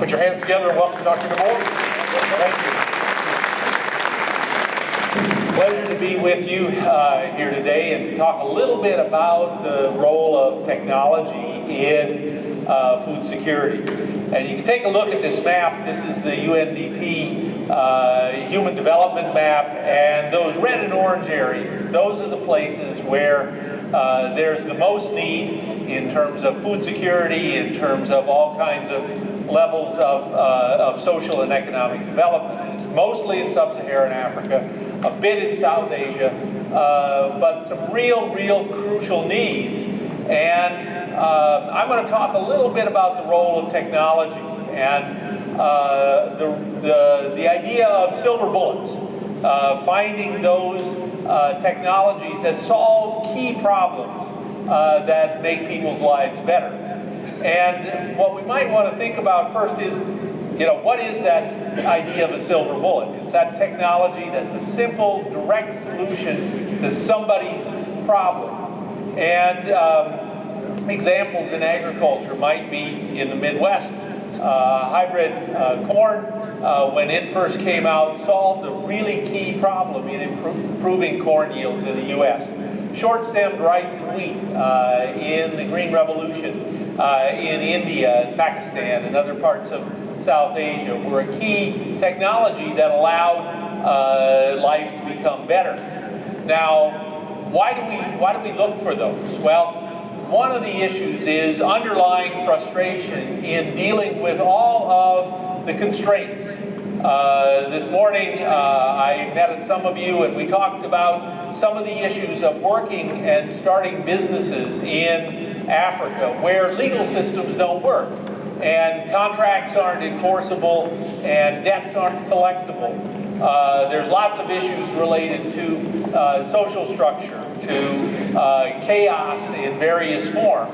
Put your hands together and welcome Dr. DeBoer. Thank you. Pleasure to be with you here today and to talk a little bit about the role of technology in food security. And you can take a look at this map. This is the UNDP Human Development Map, and those red and orange areas, those are the places where there's the most need in terms of food security, in terms of all kinds of levels of social and economic development. And it's mostly in sub-Saharan Africa, a bit in South Asia, but some real crucial needs. And I'm going to talk a little bit about the role of technology and the idea of silver bullets, finding those technologies that solve key problems that make people's lives better. And what we might want to think about first is, what is that idea of a silver bullet? It's that technology that's a simple, direct solution to somebody's problem. And examples in agriculture might be in the Midwest. Hybrid corn, when it first came out, solved a really key problem in improving corn yields in the U.S. Short-stemmed rice and wheat in the Green Revolution in India and Pakistan and other parts of South Asia were a key technology that allowed life to become better. Now, why do we look for those? Well, one of the issues is underlying frustration in dealing with all of the constraints. This morning, I met with some of you and we talked about some of the issues of working and starting businesses in Africa where legal systems don't work and contracts aren't enforceable and debts aren't collectible. There's lots of issues related to social structure, to chaos in various forms.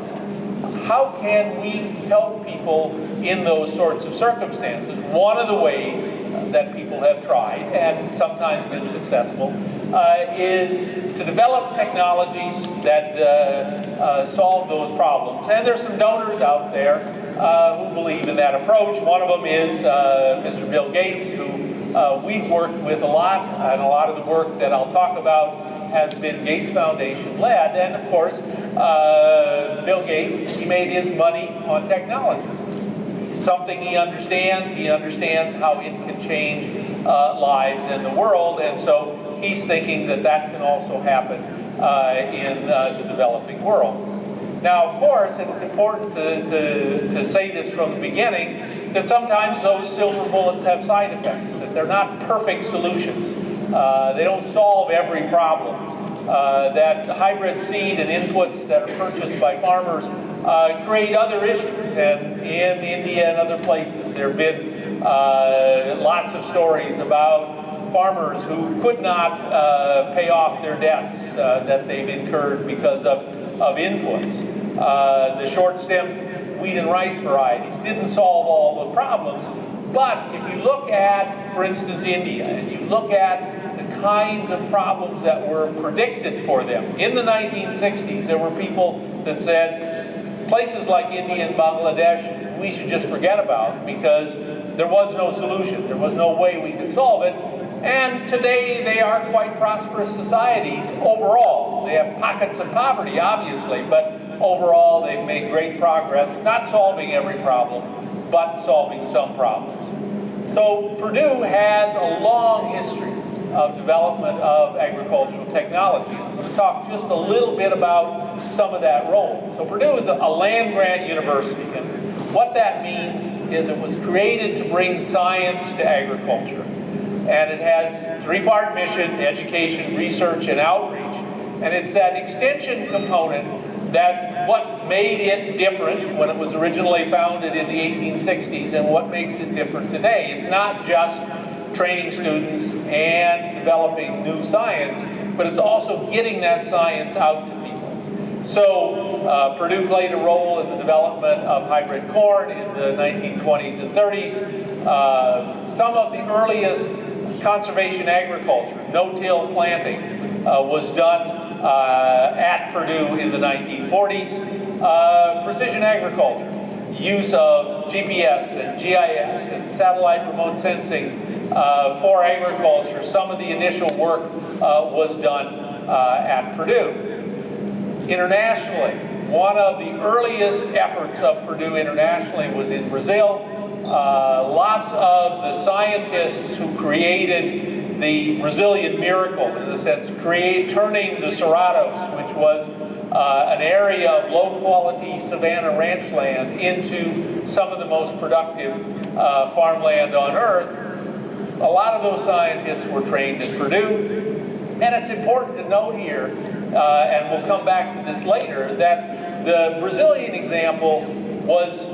How can we help people in those sorts of circumstances? One of the ways that people have tried, and sometimes been successful, is to develop technologies that solve those problems. And there's some donors out there who believe in that approach. One of them is Mr. Bill Gates, who we've worked with a lot, and a lot of the work that I'll talk about has been Gates Foundation led. And of course, Bill Gates, he made his money on technology. It's something he understands how it can change lives in the world, and so he's thinking that that can also happen in the developing world. Now, of course, and it's important to say this from the beginning, that sometimes those silver bullets have side effects, that they're not perfect solutions. They don't solve every problem. That hybrid seed and inputs that are purchased by farmers create other issues. And in India and other places, there have been lots of stories about farmers who could not pay off their debts that they've incurred because of inputs. The short-stemmed wheat and rice varieties didn't solve all the problems, but if you look at, for instance, India, and you look at the kinds of problems that were predicted for them. In the 1960s, there were people that said, places like India and Bangladesh, we should just forget about because there was no solution. There was no way we could solve it. And today, they are quite prosperous societies overall. They have pockets of poverty, obviously, but overall, they've made great progress, not solving every problem, but solving some problems. So Purdue has a long history of development of agricultural technology. I'm going to talk just a little bit about some of that role. So Purdue is a land-grant university, and what that means is it was created to bring science to agriculture. And it has a three-part mission: education, research, and outreach. And it's that extension component that's what made it different when it was originally founded in the 1860s and what makes it different today. It's not just training students and developing new science, but it's also getting that science out to people. So Purdue played a role in the development of hybrid corn in the 1920s and 30s. Some of the earliest conservation agriculture, no-till planting, was done at Purdue in the 1940s. Precision agriculture, use of GPS and GIS and satellite remote sensing for agriculture. Some of the initial work was done at Purdue. Internationally, one of the earliest efforts of Purdue internationally was in Brazil. Lots of the scientists who created the Brazilian miracle, in a sense, turning the Cerrados, which was an area of low-quality savanna ranch land, into some of the most productive farmland on Earth. A lot of those scientists were trained at Purdue. And it's important to note here, and we'll come back to this later, that the Brazilian example was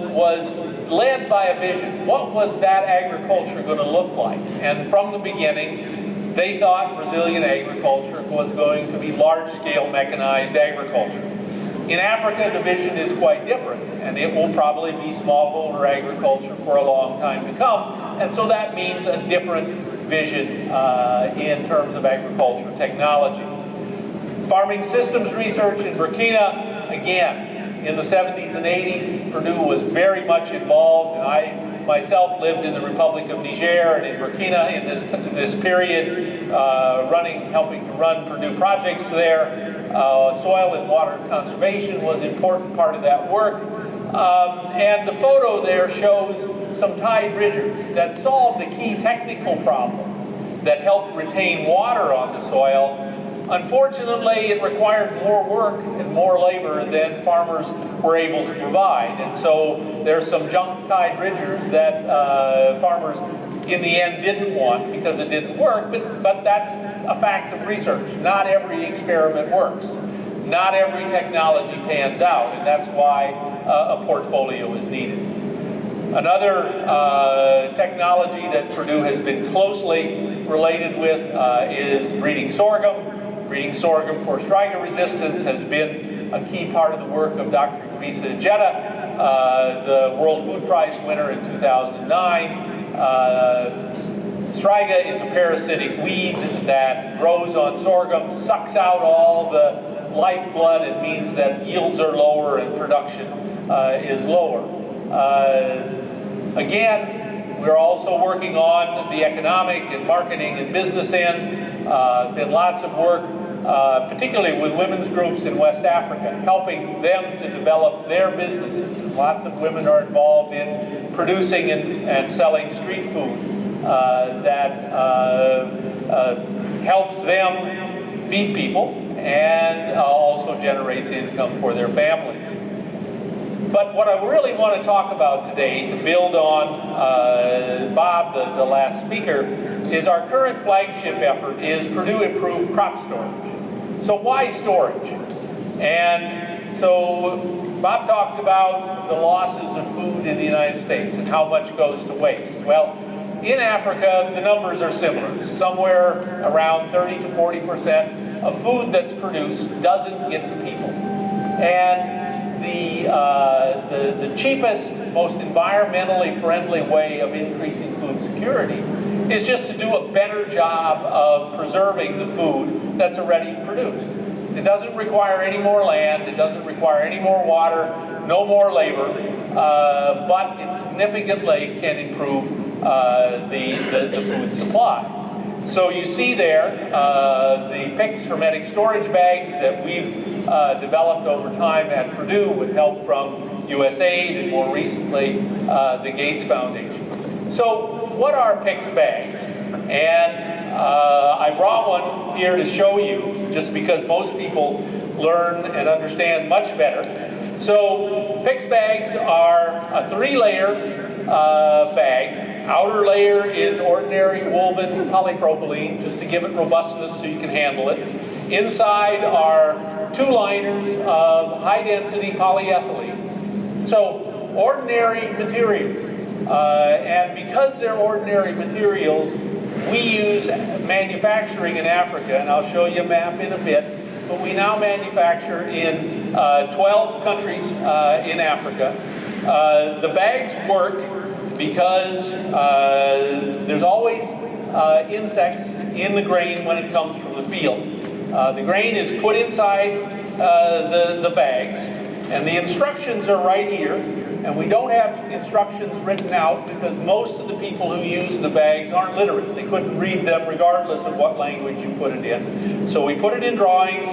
led by a vision. What was that agriculture going to look like? And from the beginning, they thought Brazilian agriculture was going to be large-scale mechanized agriculture. In Africa, the vision is quite different, and it will probably be smallholder agriculture for a long time to come. And so that means a different vision in terms of agriculture technology. Farming systems research in Burkina, again, in the 70s and 80s, Purdue was very much involved, and I myself lived in the Republic of Niger and in Burkina in this period, helping to run Purdue projects there. Soil and water conservation was an important part of that work. And the photo there shows some tide bridgers that solved a key technical problem that helped retain water on the soil. Unfortunately, it required more work and more labor than farmers were able to provide. And so there's some junk tide bridgers that farmers in the end didn't want because it didn't work, but that's a fact of research. Not every experiment works. Not every technology pans out, and that's why a portfolio is needed. Another technology that Purdue has been closely related with is breeding sorghum. Breeding sorghum for striga resistance has been a key part of the work of Dr. Kamisa Jetta, the World Food Prize winner in 2009. Striga is a parasitic weed that grows on sorghum, sucks out all the lifeblood. It means that yields are lower and production is lower. Again, we're also working on the economic and marketing and business end. Been lots of work, particularly with women's groups in West Africa, helping them to develop their businesses. Lots of women are involved in producing and selling street food that helps them feed people and also generates income for their families. But what I really want to talk about today, to build on Bob, the last speaker, is our current flagship effort is Purdue Improved Crop Storage. So why storage? And so Bob talked about the losses of food in the United States and how much goes to waste. Well, in Africa, the numbers are similar. Somewhere around 30 to 40% of food that's produced doesn't get to people. And the cheapest, most environmentally friendly way of increasing food security is just to do a better job of preserving the food that's already produced. It doesn't require any more land, it doesn't require any more water, no more labor, but it significantly can improve the food supply. So you see there the PICS hermetic storage bags that we've developed over time at Purdue with help from USAID and more recently the Gates Foundation. So what are PICS bags? And I brought one here to show you just because most people learn and understand much better. So PICS bags are a 3-layer bag. Outer layer is ordinary woven polypropylene, just to give it robustness so you can handle it. Inside are 2 liners of high-density polyethylene. So ordinary materials. And because they're ordinary materials, we use manufacturing in Africa, and I'll show you a map in a bit, but we now manufacture in 12 countries in Africa. The bags work because there's always insects in the grain when it comes from the field. The grain is put inside the bags, and the instructions are right here. And we don't have instructions written out because most of the people who use the bags aren't literate. They couldn't read them regardless of what language you put it in. So we put it in drawings,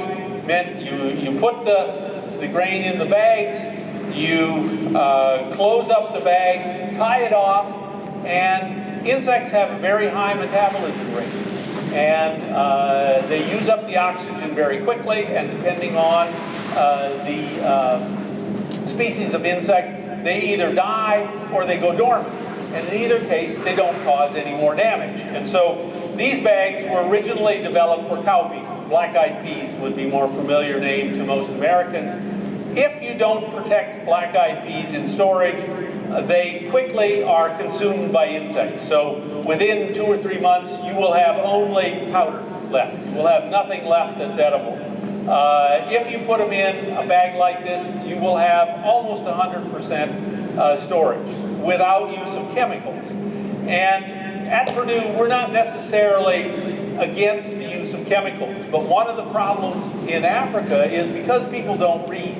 meant you put the grain in the bags, you close up the bag, tie it off, and insects have a very high metabolism rate. And they use up the oxygen very quickly, and depending on the species of insect, they either die or they go dormant. And in either case, they don't cause any more damage. And so these bags were originally developed for cowpeas. Black-eyed peas would be more familiar name to most Americans. If you don't protect black-eyed peas in storage, they quickly are consumed by insects. So within 2 or 3 months, you will have only powder left. You will have nothing left that's edible. If you put them in a bag like this, you will have almost 100% storage without use of chemicals. And at Purdue, we're not necessarily against the use of chemicals, but one of the problems in Africa is because people don't read.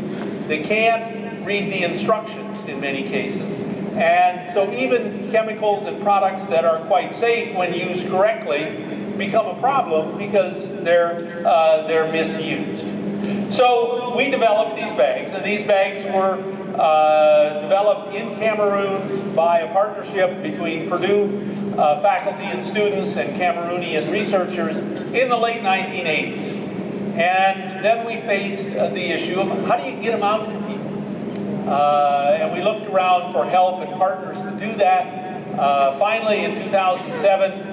They can't read the instructions in many cases. And so even chemicals and products that are quite safe when used correctly become a problem because they're misused. So we developed these bags, and these bags were developed in Cameroon by a partnership between Purdue faculty and students and Cameroonian researchers in the late 1980s. And then we faced the issue of how do you get them out to people? And we looked around for help and partners to do that. Finally, in 2007,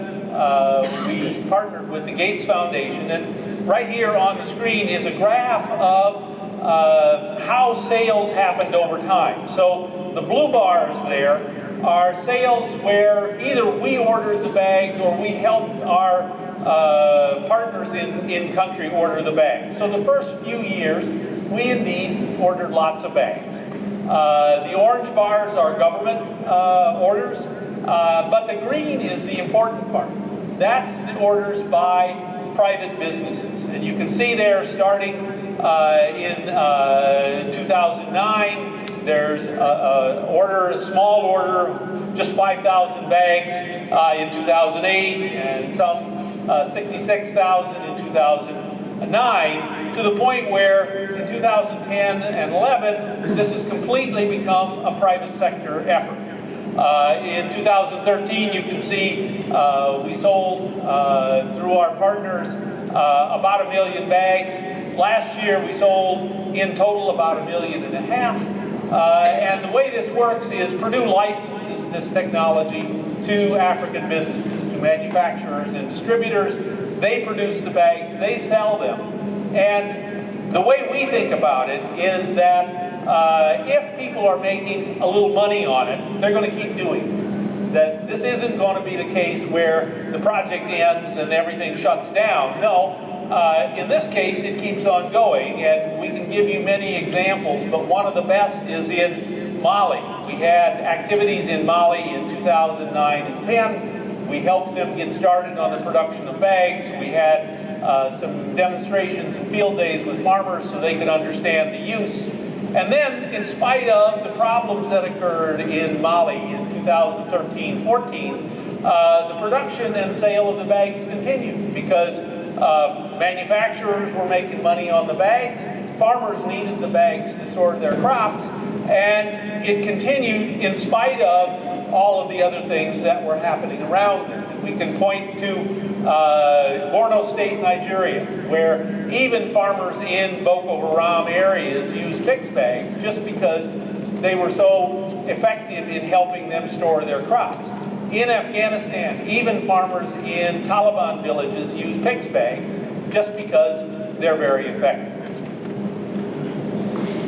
we partnered with the Gates Foundation, and right here on the screen is a graph of how sales happened over time. So the blue bars there are sales where either we ordered the bags or we helped our partners in country order the bags. So the first few years, we indeed ordered lots of bags. The orange bars are government orders, but the green is the important part. That's the orders by private businesses. And you can see there starting in 2009, there's a small order, just 5,000 bags in 2008, and some 66,000 in 2009, to the point where in 2010 and 11, this has completely become a private sector effort. In 2013, you can see we sold through our partners about 1 million bags. Last year, we sold in total about 1.5 million. And the way this works is Purdue licenses this technology to African businesses, to manufacturers and distributors. They produce the bags, they sell them. And the way we think about it is that if people are making a little money on it, they're going to keep doing it. That this isn't going to be the case where the project ends and everything shuts down. No. In this case, it keeps on going, and we can give you many examples, but one of the best is in Mali. We had activities in Mali in 2009 and 10. We helped them get started on the production of bags. We had some demonstrations and field days with farmers so they could understand the use. And then, in spite of the problems that occurred in Mali in 2013-14, the production and sale of the bags continued because manufacturers were making money on the bags, farmers needed the bags to store their crops, and it continued in spite of all of the other things that were happening around them. We can point to Borno State, Nigeria, where even farmers in Boko Haram areas use PICS bags just because they were so effective in helping them store their crops. In Afghanistan, even farmers in Taliban villages use PICS bags just because they're very effective.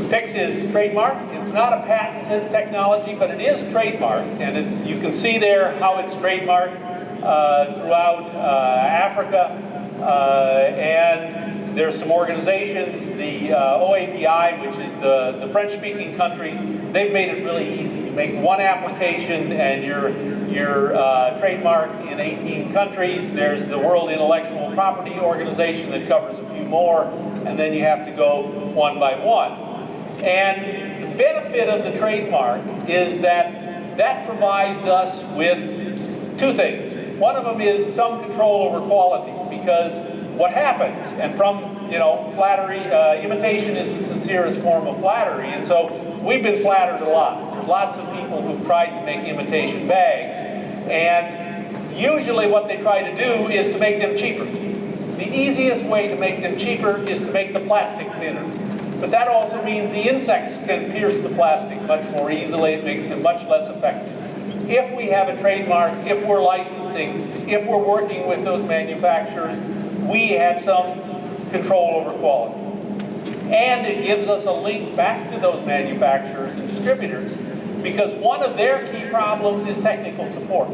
PICS is trademarked. It's not a patented technology, but it is trademarked, and you can see there how it's trademarked throughout Africa, and there's some organizations, the OAPI, which is the French-speaking countries, they've made it really easy. You make one application and you're trademarked in 18 countries. There's the World Intellectual Property Organization that covers a few more, and then you have to go one by one. And benefit of the trademark is that provides us with two things. One of them is some control over quality, because what happens, and from, flattery, imitation is the sincerest form of flattery, and so we've been flattered a lot. There's lots of people who've tried to make imitation bags, and usually what they try to do is to make them cheaper. The easiest way to make them cheaper is to make the plastic thinner. But that also means the insects can pierce the plastic much more easily. It makes them much less effective. If we have a trademark, if we're licensing, if we're working with those manufacturers, we have some control over quality. And it gives us a link back to those manufacturers and distributors, because one of their key problems is technical support.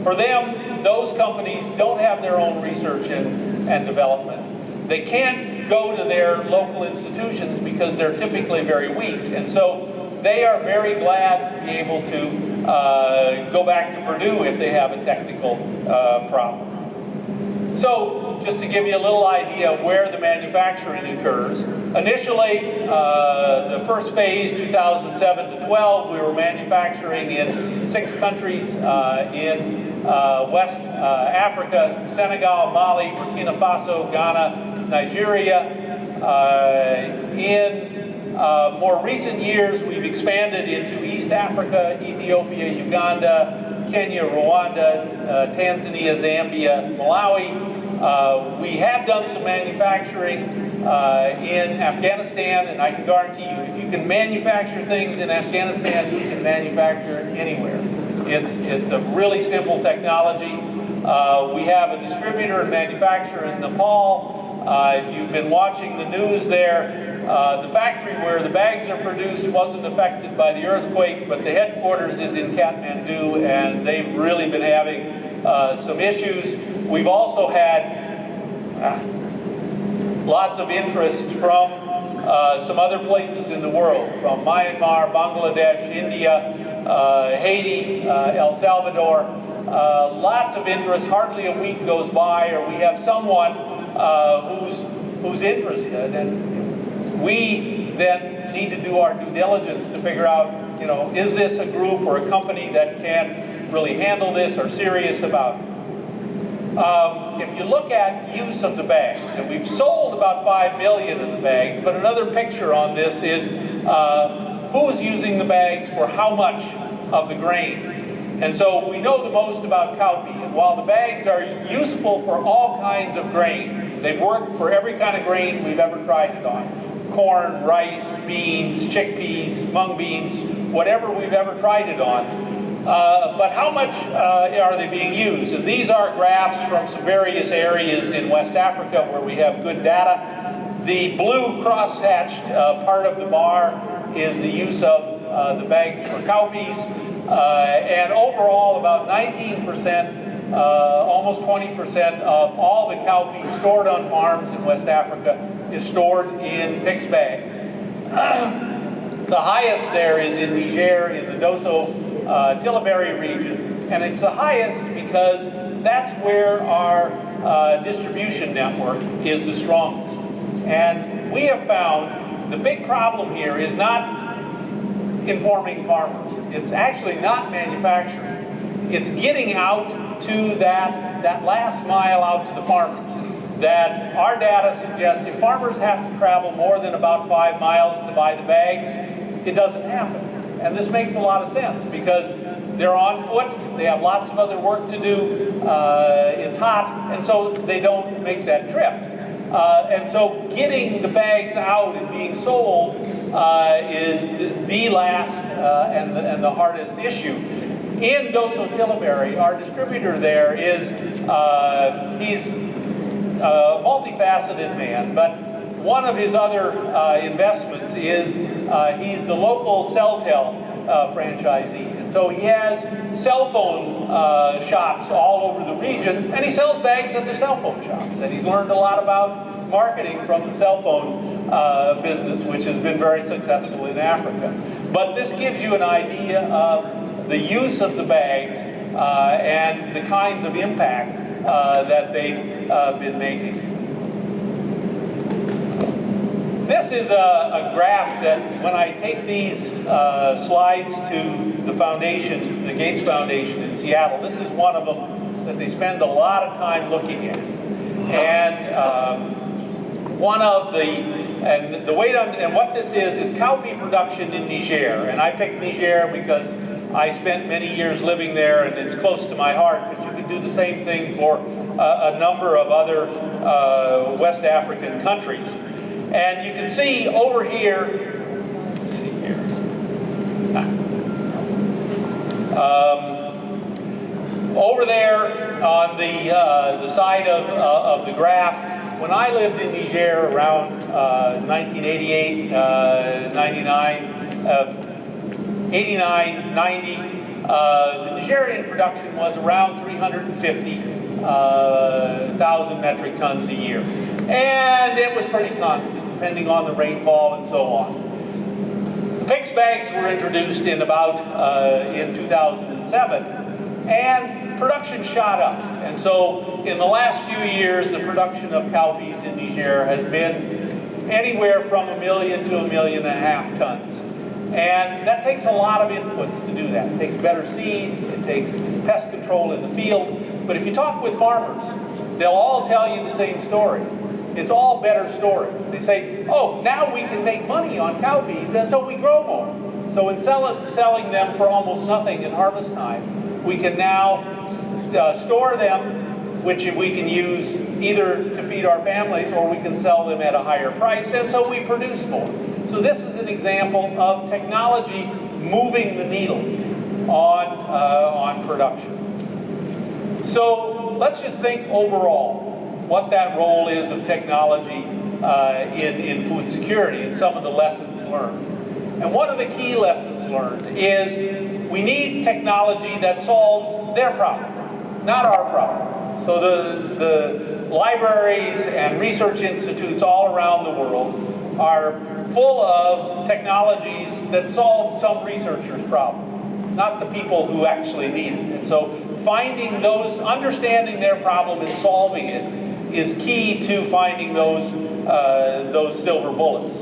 For them, those companies don't have their own research and development. They can't go to their local institutions because they're typically very weak. And so they are very glad to be able to go back to Purdue if they have a technical problem. So, just to give you a little idea of where the manufacturing occurs, initially, the first phase, 2007 to 12, we were manufacturing in 6 countries in West Africa: Senegal, Mali, Burkina Faso, Ghana, Nigeria. In more recent years, we've expanded into East Africa, Ethiopia, Uganda, Kenya, Rwanda, Tanzania, Zambia, Malawi. We have done some manufacturing in Afghanistan, and I can guarantee you, if you can manufacture things in Afghanistan, you can manufacture it anywhere. It's a really simple technology. We have a distributor and manufacturer in Nepal. If you've been watching the news there, the factory where the bags are produced wasn't affected by the earthquake, but the headquarters is in Kathmandu, and they've really been having some issues. We've also had lots of interest from some other places in the world, from Myanmar, Bangladesh, India, Haiti, El Salvador. Lots of interest. Hardly a week goes by or we have someone who's interested, and we then need to do our due diligence to figure out, is this a group or a company that can really handle this or serious about it? If you look at use of the bags, and we've sold about 5 million of the bags, but another picture on this is who's using the bags for how much of the grain. And so we know the most about cowpeas. While the bags are useful for all kinds of grain, they've worked for every kind of grain we've ever tried it on. Corn, rice, beans, chickpeas, mung beans, whatever we've ever tried it on. But how much are they being used? And these are graphs from some various areas in West Africa where we have good data. The blue cross-hatched part of the bar is the use of the bags for cowpeas. And overall, about 19%, almost 20% of all the cowpeas stored on farms in West Africa is stored in PICS bags. The highest there is in Niger, in the Dosso Tillaberi region, and it's the highest because that's where our distribution network is the strongest. And we have found the big problem here is not informing farmers. It's actually not manufacturing. It's getting out to that last mile out to the farmers. That our data suggests if farmers have to travel more than about 5 miles to buy the bags, it doesn't happen. And this makes a lot of sense because they're on foot, they have lots of other work to do, it's hot, and so they don't make that trip. And so getting the bags out and being sold is the last and the hardest issue. In Dosso Tillaberi, our distributor there is, he's a multifaceted man, but one of his other investments is he's the local Celtel franchisee. And so he has cell phone shops all over the region, and he sells bags at the cell phone shops. And he's learned a lot about marketing from the cell phone business, which has been very successful in Africa. But this gives you an idea of the use of the bags and the kinds of impact that they've been making. This is a graph that when I take these slides to the foundation, the Gates Foundation in Seattle, this is one of them that they spend a lot of time looking at. And one of the weight on, and what this is cowpea production in Niger. And I picked Niger because I spent many years living there and it's close to my heart, but you can do the same thing for a number of other West African countries. And you can see over here, let's see here. Over there on the side of the graph, when I lived in Niger around 1988, 89, 90, the Nigerian production was around 350,000 metric tons a year. And it was pretty constant, depending on the rainfall and so on. The PICS bags were introduced in about in 2007, and production shot up. And so in the last few years, the production of cowpeas in Niger has been anywhere from 1 million to 1.5 million tons. And that takes a lot of inputs to do that. It takes better seed, it takes pest control in the field. But if you talk with farmers, they'll all tell you the same story. It's all better storage. They say, oh, now we can make money on cowpeas, and so we grow more. So instead of selling them for almost nothing in harvest time, we can now store them, which we can use either to feed our families or we can sell them at a higher price, and so we produce more. So this is an example of technology moving the needle on production. So let's just think overall what that role is of technology in food security and some of the lessons learned. And one of the key lessons learned is we need technology that solves their problem, not our problem. So the libraries and research institutes all around the world are full of technologies that solve some researchers' problem, not the people who actually need it. And so finding those, understanding their problem and solving it is key to finding those silver bullets.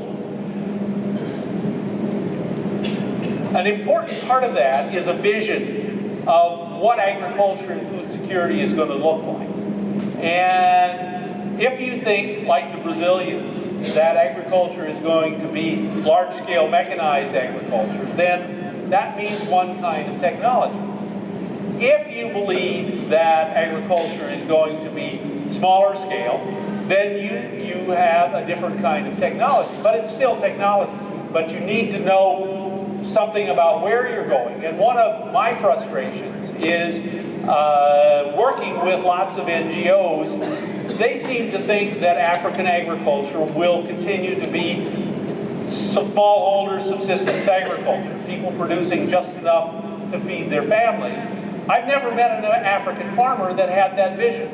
An important part of that is a vision of what agriculture and food security is going to look like. And if you think, like the Brazilians, that agriculture is going to be large-scale mechanized agriculture, then that means one kind of technology. If you believe that agriculture is going to be smaller scale, then you have a different kind of technology. But it's still technology. But you need to know something about where you're going. And one of my frustrations is working with lots of NGOs. They seem to think that African agriculture will continue to be smallholder subsistence agriculture, people producing just enough to feed their families. I've never met an African farmer that had that vision.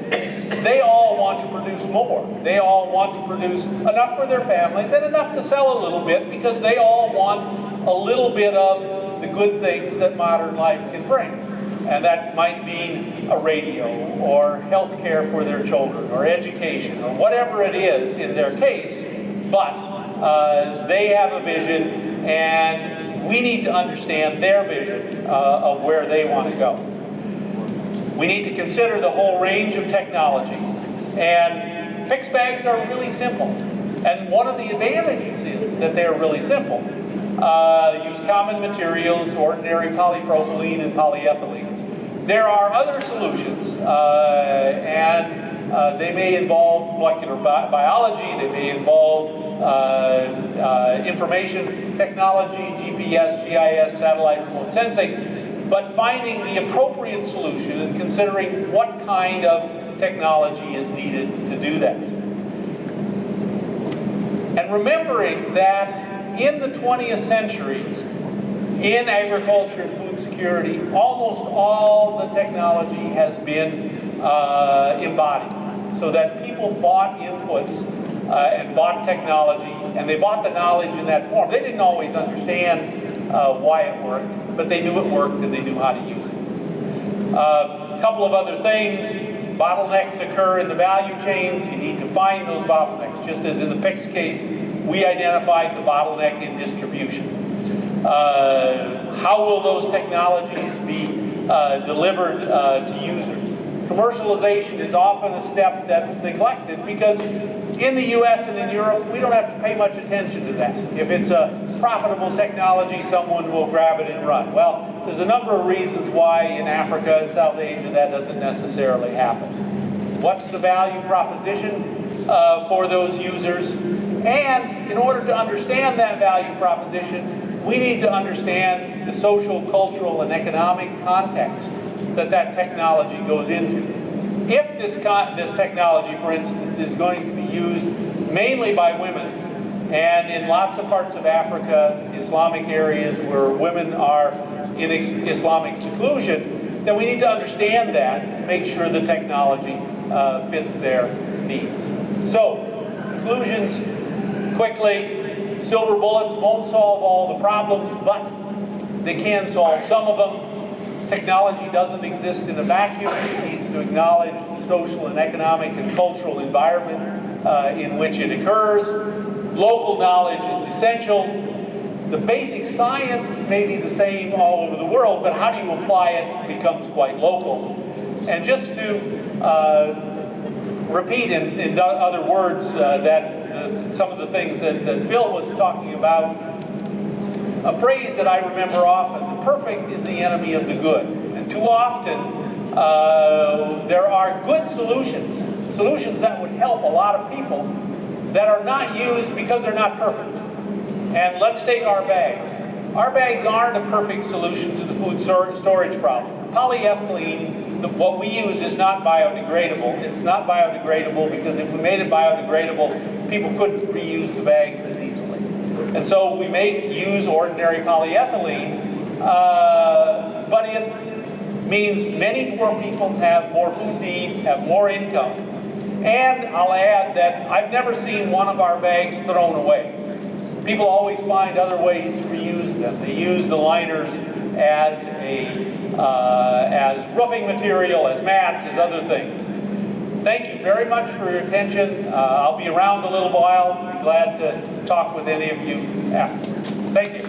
They all want to produce more. They all want to produce enough for their families and enough to sell a little bit because they all want a little bit of the good things that modern life can bring. And that might mean a radio or health care for their children or education or whatever it is in their case, but they have a vision and we need to understand their vision of where they want to go. We need to consider the whole range of technology. And PICS bags are really simple. And one of the advantages is that they are really simple. Use common materials, ordinary polypropylene and polyethylene. There are other solutions, and they may involve molecular biology, they may involve information technology, GPS, GIS, satellite remote sensing, but finding the appropriate solution and considering what kind of technology is needed to do that. And remembering that in the 20th century, in agriculture and food security, almost all the technology has been embodied, so that people bought inputs and bought technology, and they bought the knowledge in that form. They didn't always understand why it worked, but they knew it worked and they knew how to use it. A couple of other things. Bottlenecks occur in the value chains. You need to find those bottlenecks. Just as in the PICS case, we identified the bottleneck in distribution. How will those technologies be delivered to users? Commercialization is often a step that's neglected because in the US and in Europe, we don't have to pay much attention to that. If it's a profitable technology, someone will grab it and run. Well, there's a number of reasons why in Africa and South Asia that doesn't necessarily happen. What's the value proposition for those users? And in order to understand that value proposition, we need to understand the social, cultural, and economic context that technology goes into. If this technology, for instance, is going to be used mainly by women, and in lots of parts of Africa, Islamic areas where women are in Islamic seclusion, then we need to understand that and make sure the technology fits their needs. So, conclusions, quickly. Silver bullets won't solve all the problems, but they can solve some of them. Technology doesn't exist in a vacuum. It needs to acknowledge the social and economic and cultural environment in which it occurs. Local knowledge is essential. The basic science may be the same all over the world, but how do you apply it becomes quite local. And just to repeat in other words some of the things that Phil was talking about, a phrase that I remember often: the perfect is the enemy of the good. And too often there are good solutions that would help a lot of people that are not used because they're not perfect. And let's take our bags. Our bags aren't a perfect solution to the food storage problem. Polyethylene, what we use, is not biodegradable. It's not biodegradable because if we made it biodegradable, people couldn't reuse the bags as easily. And so we may use ordinary polyethylene, but it means many poor people have more food need, have more income. And I'll add that I've never seen one of our bags thrown away. People always find other ways to reuse them. They use the liners as roofing material, as mats, as other things. Thank you very much for your attention. I'll be around a little while. I'll be glad to talk with any of you after. Thank you.